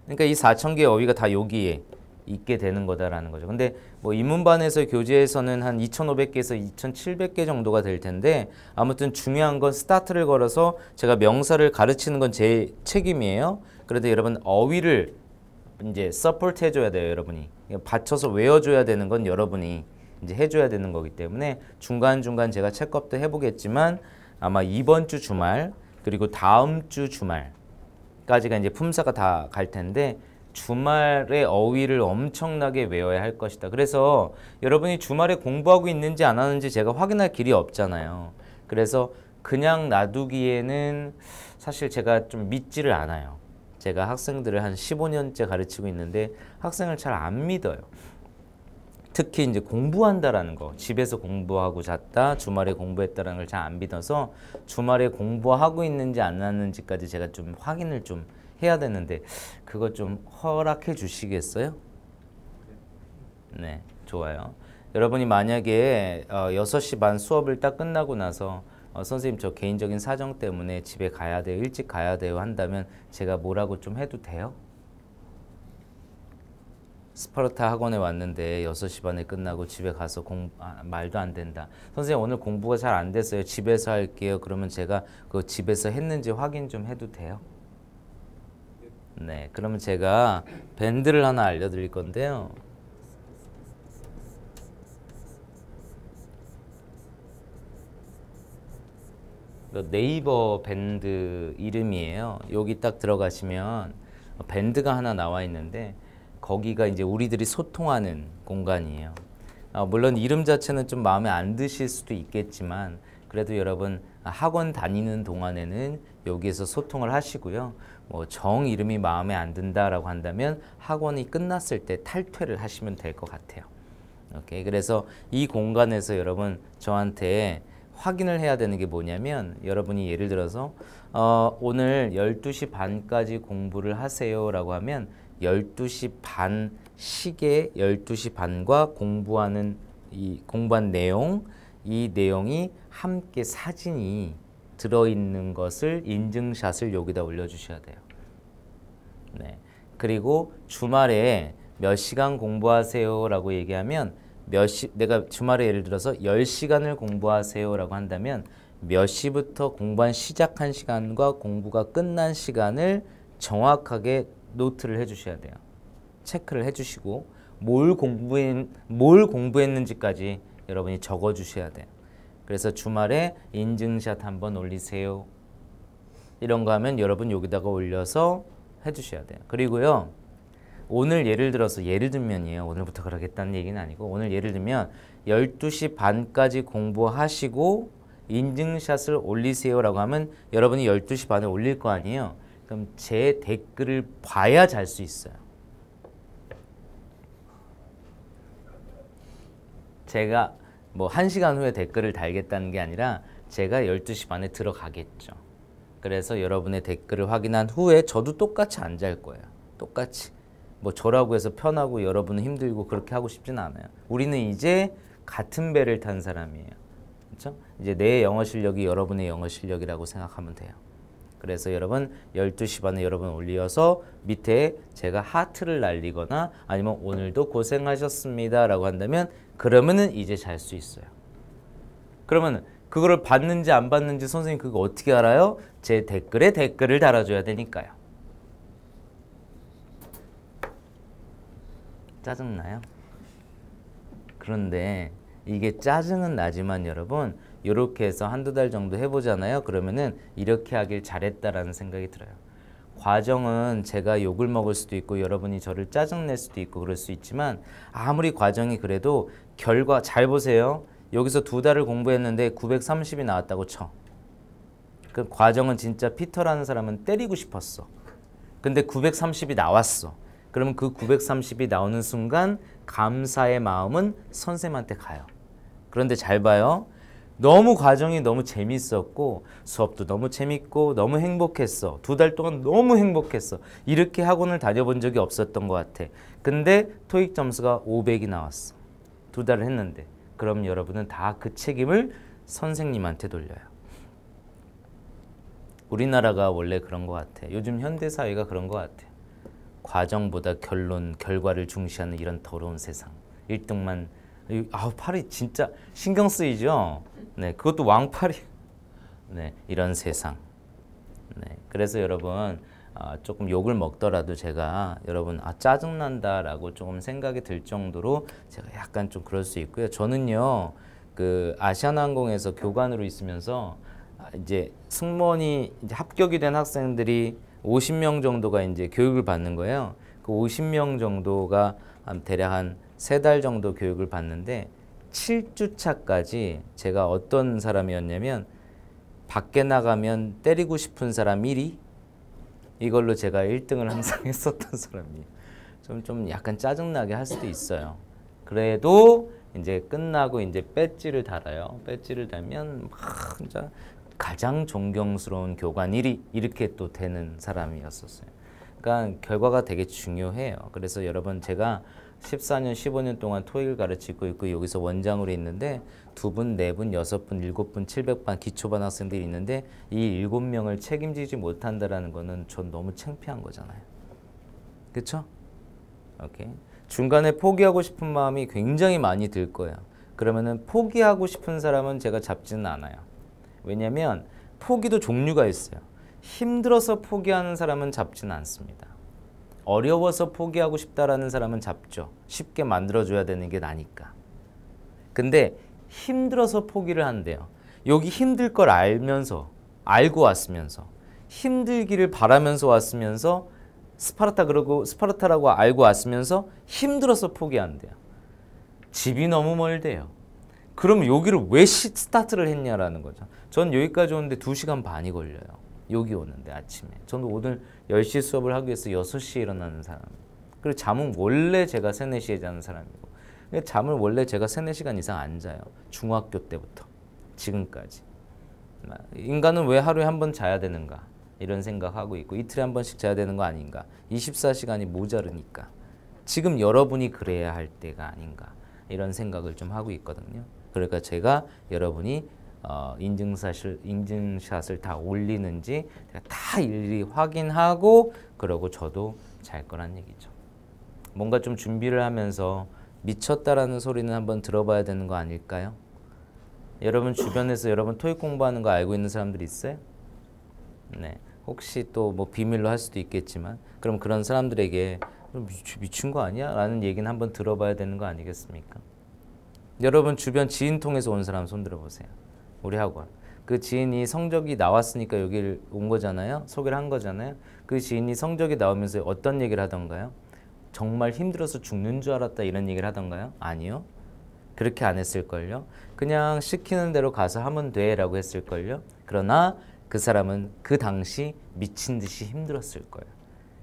그러니까 이 4,000개의 어휘가 다 여기에 있게 되는 거다라는 거죠. 근데 뭐 인문반에서 교재에서는 한 2,500개에서 2,700개 정도가 될 텐데 아무튼 중요한 건 스타트를 걸어서 제가 명사를 가르치는 건 제 책임이에요. 그래도 여러분 어휘를 이제 서포트 해줘야 돼요, 여러분이. 받쳐서 외워줘야 되는 건 여러분이 이제 해줘야 되는 거기 때문에 중간중간 제가 체크업도 해보겠지만 아마 이번 주 주말 그리고 다음 주 주말까지가 이제 품사가 다 갈 텐데 주말에 어휘를 엄청나게 외워야 할 것이다. 그래서 여러분이 주말에 공부하고 있는지 안 하는지 제가 확인할 길이 없잖아요. 그래서 그냥 놔두기에는 사실 제가 좀 믿지를 않아요. 제가 학생들을 한 15년째 가르치고 있는데 학생을 잘 안 믿어요. 특히 이제 공부한다라는 거, 집에서 공부하고 잤다, 주말에 공부했다라는 걸 잘 안 믿어서 주말에 공부하고 있는지 안 하는지까지 제가 좀 확인을 좀 해야 되는데 그거 좀 허락해 주시겠어요? 네, 좋아요. 여러분이 만약에 6시 반 수업을 딱 끝나고 나서 선생님 저 개인적인 사정 때문에 집에 가야 돼요, 일찍 가야 돼요 한다면 제가 뭐라고 좀 해도 돼요? 스파르타 학원에 왔는데 6시 반에 끝나고 집에 가서 말도 안 된다. 선생님 오늘 공부가 잘 안 됐어요. 집에서 할게요. 그러면 제가 그 집에서 했는지 확인 좀 해도 돼요? 네, 그러면 제가 밴드를 하나 알려드릴 건데요. 네이버 밴드 이름이에요. 여기 딱 들어가시면 밴드가 하나 나와 있는데 거기가 이제 우리들이 소통하는 공간이에요. 물론 이름 자체는 좀 마음에 안 드실 수도 있겠지만 그래도 여러분 학원 다니는 동안에는 여기에서 소통을 하시고요. 뭐 정 이름이 마음에 안 든다라고 한다면 학원이 끝났을 때 탈퇴를 하시면 될 것 같아요. 오케이. 그래서 이 공간에서 여러분 저한테 확인을 해야 되는 게 뭐냐면 여러분이 예를 들어서 오늘 12시 반까지 공부를 하세요 라고 하면 12시 반 시계 12시 반과 공부한 내용 이 내용이 함께 사진이 들어있는 것을 인증샷을 여기다 올려주셔야 돼요. 네. 그리고 주말에 몇 시간 공부하세요 라고 얘기하면 내가 주말에 예를 들어서 10시간을 공부하세요 라고 한다면 몇 시부터 공부 시작한 시간과 공부가 끝난 시간을 정확하게 노트를 해주셔야 돼요. 체크를 해주시고 뭘 공부했는지까지 여러분이 적어주셔야 돼요. 그래서 주말에 인증샷 한번 올리세요. 이런 거 하면 여러분 여기다가 올려서 해주셔야 돼요. 그리고요. 오늘 예를 들면이에요. 오늘부터 그러겠다는 얘기는 아니고 오늘 예를 들면 12시 반까지 공부하시고 인증샷을 올리세요라고 하면 여러분이 12시 반에 올릴 거 아니에요. 그럼 제 댓글을 봐야 잘 수 있어요. 제가 뭐 1시간 후에 댓글을 달겠다는 게 아니라 제가 12시 반에 들어가겠죠. 그래서 여러분의 댓글을 확인한 후에 저도 똑같이 안 잘 거예요. 똑같이. 뭐 저라고 해서 편하고 여러분은 힘들고 그렇게 하고 싶진 않아요. 우리는 이제 같은 배를 탄 사람이에요. 그렇죠? 이제 내 영어 실력이 여러분의 영어 실력이라고 생각하면 돼요. 그래서 여러분 12시 반에 여러분 올려서 밑에 제가 하트를 날리거나 아니면 오늘도 고생하셨습니다 라고 한다면 그러면은 이제 잘 수 있어요. 그러면 그거를 받는지 안 받는지 선생님 그거 어떻게 알아요? 제 댓글에 댓글을 달아줘야 되니까요. 짜증나요? 그런데 이게 짜증은 나지만 여러분 이렇게 해서 한두 달 정도 해보잖아요. 그러면은 이렇게 하길 잘했다라는 생각이 들어요. 과정은 제가 욕을 먹을 수도 있고 여러분이 저를 짜증낼 수도 있고 그럴 수 있지만 아무리 과정이 그래도 결과 잘 보세요. 여기서 2달을 공부했는데 930이 나왔다고 쳐. 그 과정은 진짜 피터라는 사람은 때리고 싶었어. 근데 930이 나왔어. 그러면 그 930이 나오는 순간 감사의 마음은 선생님한테 가요. 그런데 잘 봐요. 너무 과정이 너무 재밌었고 수업도 너무 재밌고 너무 행복했어. 2달 동안 너무 행복했어. 이렇게 학원을 다녀본 적이 없었던 것 같아. 근데 토익 점수가 500이 나왔어. 2달을 했는데. 그럼 여러분은 다 그 책임을 선생님한테 돌려요. 우리나라가 원래 그런 것 같아. 요즘 현대사회가 그런 것 같아. 과정보다 결론, 결과를 중시하는 이런 더러운 세상. 1등만 팔이 진짜 신경 쓰이죠. 네, 그것도 왕팔이. 네, 이런 세상. 네, 그래서 여러분 조금 욕을 먹더라도 제가 여러분 짜증난다라고 조금 생각이 들 정도로 제가 약간 좀 그럴 수 있고요. 저는요 그 아시아나항공에서 교관으로 있으면서 이제 승무원이 이제 합격이 된 학생들이 50명 정도가 이제 교육을 받는 거예요. 그 50명 정도가 대략 한 3달 정도 교육을 받는데 7주차까지 제가 어떤 사람이었냐면 밖에 나가면 때리고 싶은 사람 1위 이걸로 제가 1등을 항상 했었던 사람이에요. 좀 약간 짜증나게 할 수도 있어요. 그래도 이제 끝나고 이제 배지를 달아요. 배지를 달면 막 진짜 가장 존경스러운 교관 1위 이렇게 또 되는 사람이었었어요. 그러니까 결과가 되게 중요해요. 그래서 여러분 제가 14년, 15년 동안 토익을 가르치고 있고 여기서 원장으로 있는데 2분, 4분, 6분, 7분, 700반 기초반 학생들이 있는데 이 7명을 책임지지 못한다라는 거는 전 너무 창피한 거잖아요. 그렇죠? 오케이. 중간에 포기하고 싶은 마음이 굉장히 많이 들 거예요. 그러면은 포기하고 싶은 사람은 제가 잡지는 않아요. 왜냐면 포기도 종류가 있어요. 힘들어서 포기하는 사람은 잡지는 않습니다. 어려워서 포기하고 싶다라는 사람은 잡죠. 쉽게 만들어줘야 되는 게 나니까. 근데 힘들어서 포기를 한대요. 여기 힘들 걸 알고 왔으면서 힘들기를 바라면서 왔으면서 스파르타라고 알고 왔으면서 힘들어서 포기한대요. 집이 너무 멀대요. 그럼 여기를 왜 스타트를 했냐라는 거죠. 전 여기까지 오는데 2시간 반이 걸려요. 여기 오는데 아침에. 저는 오늘 10시 수업을 하기 위해서 6시에 일어나는 사람. 그리고 잠은 원래 제가 3, 4시에 자는 사람이고. 잠을 원래 제가 3, 4시간 이상 안 자요. 중학교 때부터 지금까지. 인간은 왜 하루에 한 번 자야 되는가? 이런 생각하고 있고 이틀에 한 번씩 자야 되는 거 아닌가? 24시간이 모자르니까. 지금 여러분이 그래야 할 때가 아닌가? 이런 생각을 좀 하고 있거든요. 그러니까 제가 여러분이 인증샷을 다 올리는지 다 일일이 확인하고 그러고 저도 잘 거란 얘기죠. 뭔가 좀 준비를 하면서 미쳤다라는 소리는 한번 들어봐야 되는 거 아닐까요? 여러분 주변에서 여러분 토익 공부하는 거 알고 있는 사람들 있어요? 네. 혹시 또 뭐 비밀로 할 수도 있겠지만 그럼 그런 사람들에게 미친 거 아니야? 라는 얘기는 한번 들어봐야 되는 거 아니겠습니까? 여러분 주변 지인 통해서 온 사람 손 들어보세요. 우리 학원. 그 지인이 성적이 나왔으니까 여기를 온 거잖아요. 소개를 한 거잖아요. 그 지인이 성적이 나오면서 어떤 얘기를 하던가요? 정말 힘들어서 죽는 줄 알았다 이런 얘기를 하던가요? 아니요. 그렇게 안 했을걸요. 그냥 시키는 대로 가서 하면 돼 라고 했을걸요. 그러나 그 사람은 그 당시 미친 듯이 힘들었을 거예요.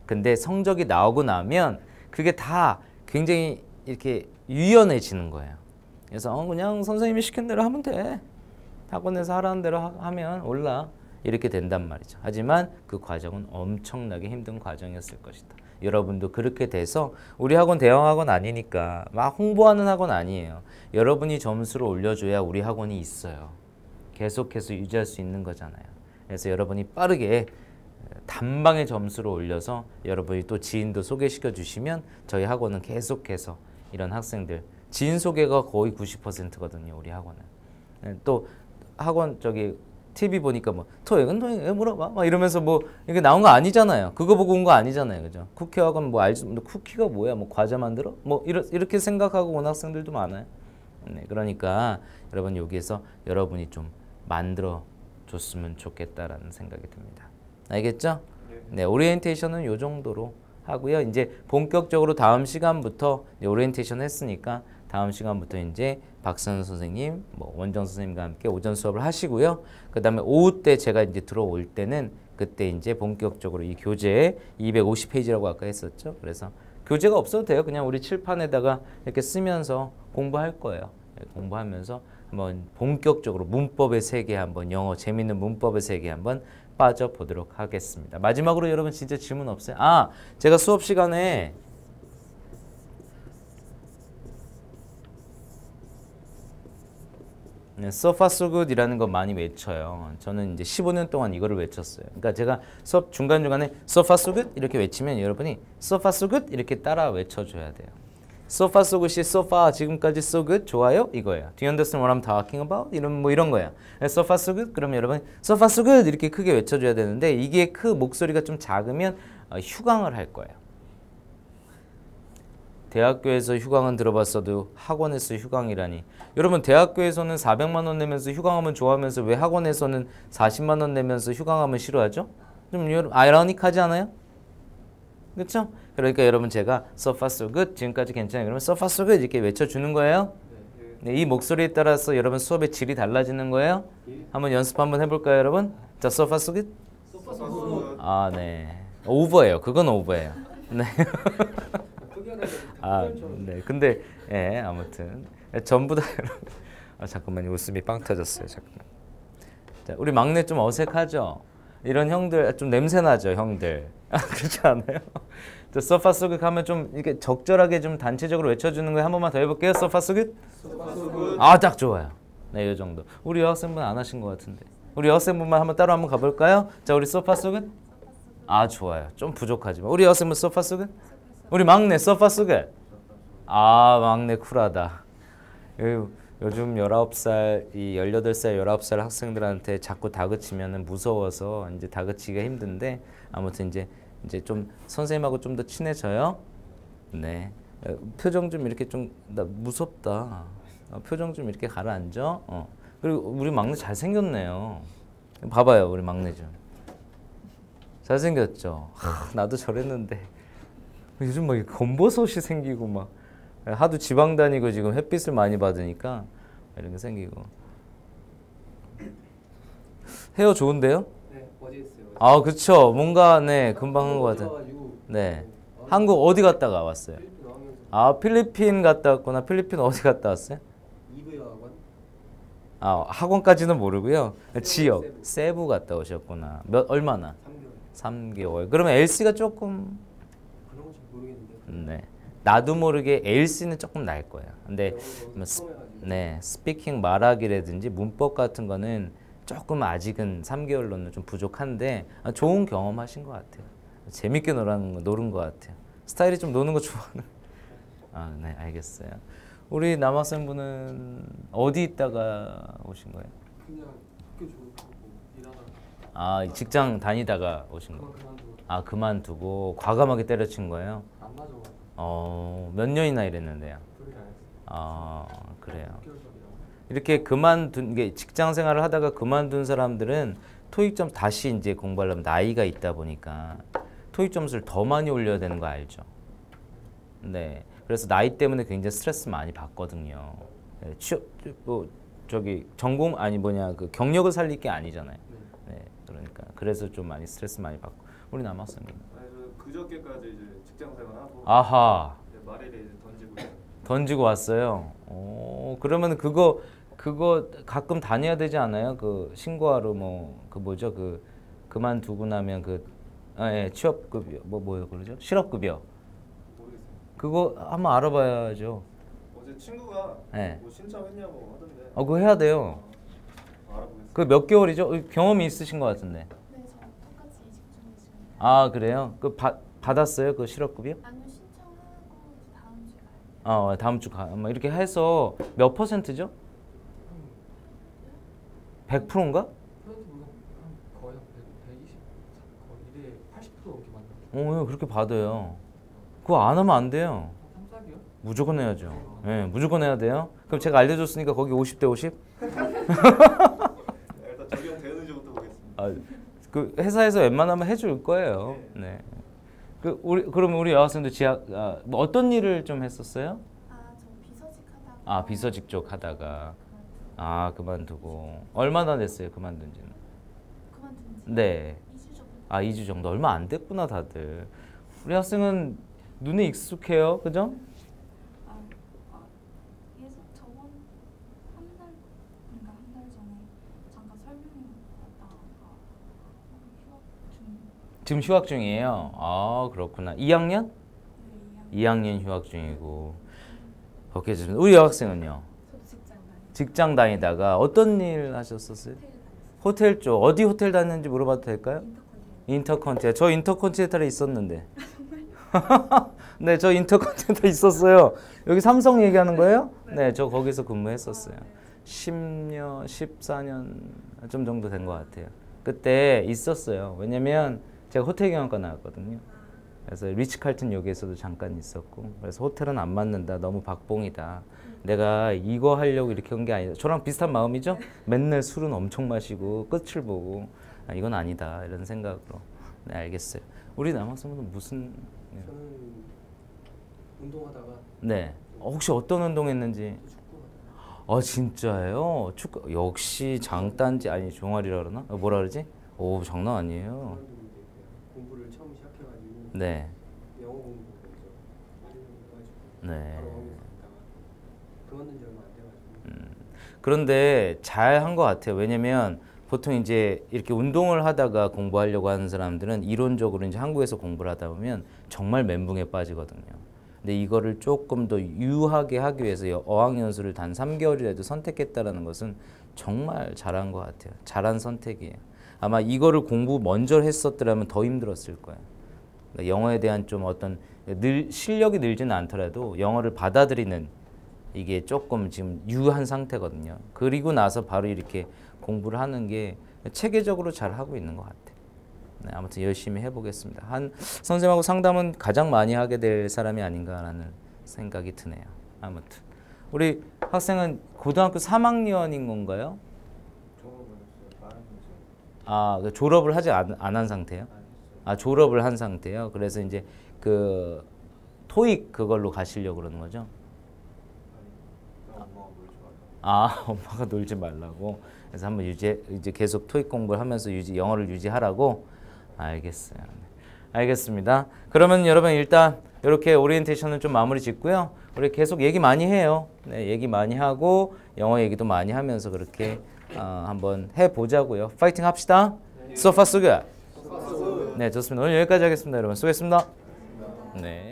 근데 성적이 나오고 나면 그게 다 굉장히 이렇게 유연해지는 거예요. 그래서 그냥 선생님이 시킨 대로 하면 돼. 학원에서 하라는 대로 하면 올라. 이렇게 된단 말이죠. 하지만 그 과정은 엄청나게 힘든 과정이었을 것이다. 여러분도 그렇게 돼서 우리 학원 대형 학원 아니니까 막 홍보하는 학원 아니에요. 여러분이 점수를 올려줘야 우리 학원이 있어요. 계속해서 유지할 수 있는 거잖아요. 그래서 여러분이 빠르게 단방에 점수를 올려서 여러분이 또 지인도 소개시켜 주시면 저희 학원은 계속해서 이런 학생들 지인 소개가 거의 90%거든요. 우리 학원은. 또 학원 TV 보니까 뭐 토익은 왜 물어봐? 막 이러면서 뭐 이게 나온 거 아니잖아요. 그거 보고 온 거 아니잖아요. 그죠? 쿠키 학원 뭐 알지? 쿠키가 뭐야? 뭐 과자 만들어? 뭐 이렇게 생각하고 온 학생들도 많아요. 네, 그러니까 여러분 여기에서 여러분이 좀 만들어 줬으면 좋겠다라는 생각이 듭니다. 알겠죠? 네, 오리엔테이션은 요 정도로 하고요. 이제 본격적으로 다음 시간부터 이제 오리엔테이션 했으니까 다음 시간부터 이제 박선우 선생님, 뭐 원정 선생님과 함께 오전 수업을 하시고요. 그다음에 오후 때 제가 이제 들어올 때는 그때 이제 본격적으로 이 교재 250페이지라고 아까 했었죠. 그래서 교재가 없어도 돼요. 그냥 우리 칠판에다가 이렇게 쓰면서 공부할 거예요. 공부하면서 한번 본격적으로 문법의 세계 한번 영어 재밌는 문법의 세계 한번 빠져보도록 하겠습니다. 마지막으로 여러분 진짜 질문 없어요? 아, 제가 수업 시간에 So far so good이라는 거 많이 외쳐요. 저는 이제 15년 동안 이거를 외쳤어요. 그러니까 제가 수업 중간중간에 So far so good 이렇게 외치면 여러분이 So far so good 이렇게 따라 외쳐줘야 돼요. So far so good이 so far 지금까지 so good 좋아요 이거예요. Do you understand what I'm talking about? 이런 거예요. So far so good 그러면 여러분 So far so good 이렇게 크게 외쳐줘야 되는데 이게 목소리가 좀 작으면 휴강을 할 거예요. 대학교에서 휴강은 들어봤어도 학원에서 휴강이라니. 여러분 대학교에서는 400만 원 내면서 휴강하면 좋아하면서 왜 학원에서는 40만 원 내면서 휴강하면 싫어하죠? 좀 아이러닉하지 않아요? 그렇죠? 그러니까 여러분 제가 so far so good 지금까지 괜찮아요. 그러면 so far so good 이렇게 외쳐주는 거예요. 네, 이 목소리에 따라서 여러분 수업의 질이 달라지는 거예요. 한번 연습 한번 해볼까요 여러분? 자 so far so good? 아 네. 오버예요. 그건 오버예요. 네. 아, 네. 근데 예, 아무튼 전부 다 아, 잠깐만요. 웃음이 빵 터졌어요. 잠깐만. 자, 우리 막내 좀 어색하죠? 이런 형들 좀 냄새 나죠, 형들. 아, 그렇지 않아요? 저 소파 속에 가면 좀 이렇게 적절하게 좀 단체적으로 외쳐주는 거 한 번만 더 해볼게요. 소파 속에? 아, 딱 좋아요. 네, 이 정도. 우리 여학생분 안 하신 것 같은데. 우리 여학생분만 한번 따로 한번 가볼까요? 자, 우리 소파 속에? 아, 좋아요. 좀 부족하지만 우리 여학생분 소파 속에? 우리 막내 소파 속에? 아, 막내 쿨하다. 요즘 19살, 이 18살, 19살 학생들한테 자꾸 다그치면 무서워서 이제 다그치기가 힘든데 아무튼 이제 좀 선생님하고 좀 더 친해져요. 네. 표정 좀 이렇게 좀 나 무섭다. 표정 좀 이렇게 가라앉아. 그리고 우리 막내 잘생겼네요. 봐봐요, 우리 막내 좀. 잘생겼죠. 나도 저랬는데 요즘 막 검버섯이 생기고 막 하도 지방 다니고 지금 햇빛을 많이 받으니까 이런 게 생기고. 헤어 좋은데요? 네, 어제 했어요. 아, 그쵸. 뭔가 네 금방 한 것 같아. 네. 한국 어디 갔다가 왔어요? 아, 필리핀 갔다 왔구나. 필리핀 어디 갔다 왔어요? 이브 학원. 아, 학원까지는 모르고요. 지역 세부 갔다 오셨구나. 얼마나? 3개월. 3개월. 그러면 LC가 조금 그런 건잘 모르겠는데. 네. 나도 모르게 LC는 조금 날 거예요. 근데 처음 해가지고. 네, 스피킹 말하기라든지 문법 같은 거는 조금 아직은 3개월로는 좀 부족한데 좋은 경험하신 것 같아요. 재밌게 노는 것 같아요. 스타일이 좀 노는 거 좋아하는. 아, 네, 알겠어요. 우리 남학생분은 어디 있다가 오신 거예요? 그냥 학교 졸업하고 일하다가. 아, 직장 다니다가 오신 거예요? 그만두고. 아, 그만두고 과감하게 때려친 거예요? 안 맞아가지고. 몇 년이나 일했는데요? 그렇게 안 했어요. 아, 그래요. 6개월 전이라고. 이렇게 그만둔 게 직장 생활을 하다가 그만둔 사람들은 토익 점 다시 이제 공부하려면 나이가 있다 보니까 토익 점수를 더 많이 올려야 되는 거 알죠? 네. 그래서 나이 때문에 굉장히 스트레스 많이 받거든요. 네, 취업 뭐 저기 전공 아니 뭐냐 그 경력을 살릴 게 아니잖아요. 네. 그러니까 그래서 좀 많이 스트레스 많이 받고 우리 남학생님. 그저께까지 이제 직장 생활하고 아하. 말일에 이제 던지고 던지고 왔어요. 그러면 그거 가끔 다녀야 되지 않아요? 그 신고하러 뭐 그 뭐죠? 그 그만두고 나면 예, 취업급여 뭐예요 그러죠? 실업급여. 모르겠어요. 그거 한번 알아봐야죠. 어제 친구가 네. 뭐 신청했냐고 하던데. 그거 해야 돼요. 알아보겠습니다. 그 몇 개월이죠? 경험이 있으신 것 같은데. 네, 저 똑같이 이직 중에 지금. 아, 그래요? 그 받았어요? 그 실업급여? 아니요, 신청하고 다음 주에 가요. 다음 주 뭐 이렇게 해서 몇 %죠? 100%인가? 프렌즈보다 거의 한 120, 거의 1에 80% 넘게 만나요. 그렇게 받아요. 그거 안 하면 안 돼요. 3, 4개월? 무조건 해야죠. 예, 무조건 해야 돼요. 그럼 제가 알려줬으니까 거기 50대 50? 일단 적용되는지부터 보겠습니다. 아, 그 회사에서 웬만하면 해줄 거예요. 네. 그럼 우리 여학생도 뭐 어떤 일을 좀 했었어요? 저 비서직 하다가. 비서직 쪽 하다가 그만두고 얼마나 됐어요? 그만둔 지는? 그만둔 지 네. 2주 정도. 2주 정도 얼마 안 됐구나 다들. 우리 학생은 눈에 익숙해요, 그죠? 예전 저번 한 달 전에 잠깐 설명회였다가 휴학 중. 지금 휴학 중이에요. 그렇구나. 2학년? 네, 2학년 휴학 중이고. 오케이, 좋습니다. 우리 여학생은요? 저도 직장 다니고 직장 다니다가 어떤 일 하셨었어요? 호텔 다녔어요. 호텔 쪽. 어디 호텔 다녔는지 물어봐도 될까요? 인터컨티넨탈. 저 인터컨티넨탈에 있었는데. 네, 저 인터컨티넨탈 있었어요. 여기 삼성 얘기하는 거예요? 네, 저 거기서 근무했었어요. 10년, 14년 좀 정도 된 것 같아요. 그때 있었어요. 왜냐면 제가 호텔 경영과 나왔거든요. 그래서 리츠칼튼 역에서도 잠깐 있었고, 그래서 호텔은 안 맞는다. 너무 박봉이다. 내가 이거 하려고 이렇게 한 게 아니다. 저랑 비슷한 마음이죠? 맨날 술은 엄청 마시고 끝을 보고 이건 아니다 이런 생각으로. 네, 알겠어요. 우리 남학생분은 무슨? 네. 저는 운동하다가 네. 혹시 어떤 운동했는지? 축구하다가 진짜예요? 축구 역시 장단지 아니 종아리라 그러나? 뭐라 그러지? 오, 장난 아니에요. 그만두는데 공부를 처음 시작해가지고 네. 영어 공부 먼저 1년 해가지고 네. 바로 하고 있다가 그만둔 지 얼마 안 돼가지고 그런데 잘 한 것 같아요. 왜냐면 보통 이제 이렇게 운동을 하다가 공부하려고 하는 사람들은 이론적으로 이제 한국에서 공부를 하다 보면 정말 멘붕에 빠지거든요. 근데 이거를 조금 더 유하게 하기 위해서 어학연수를 단 3개월이라도 선택했다라는 것은 정말 잘한 것 같아요. 잘한 선택이에요. 아마 이거를 공부 먼저 했었더라면 더 힘들었을 거예요. 그러니까 영어에 대한 좀 어떤 실력이 늘지는 않더라도 영어를 받아들이는 이게 조금 지금 유한 상태거든요. 그리고 나서 바로 이렇게 공부를 하는 게 체계적으로 잘 하고 있는 것 같아요. 네, 아무튼 열심히 해보겠습니다. 선생님하고 상담은 가장 많이 하게 될 사람이 아닌가라는 생각이 드네요. 아무튼 우리 학생은 고등학교 3학년인 건가요? 졸업을 하지 안 한 상태예요? 졸업을 한 상태예요. 그래서 이제 그 토익 그걸로 가시려고 그러는 거죠? 엄마가 놀지 말라고. 그래서 한번 이제 계속 토익 공부를 하면서 영어를 유지하라고. 알겠어요. 네. 알겠습니다. 그러면 여러분 일단 이렇게 오리엔테이션을 좀 마무리 짓고요. 우리 계속 얘기 많이 해요. 네, 얘기 많이 하고 영어 얘기도 많이 하면서 그렇게 한번 해보자고요. 파이팅 합시다. So far so good. 네, 좋습니다. 오늘 여기까지 하겠습니다. 여러분 수고했습니다. 네.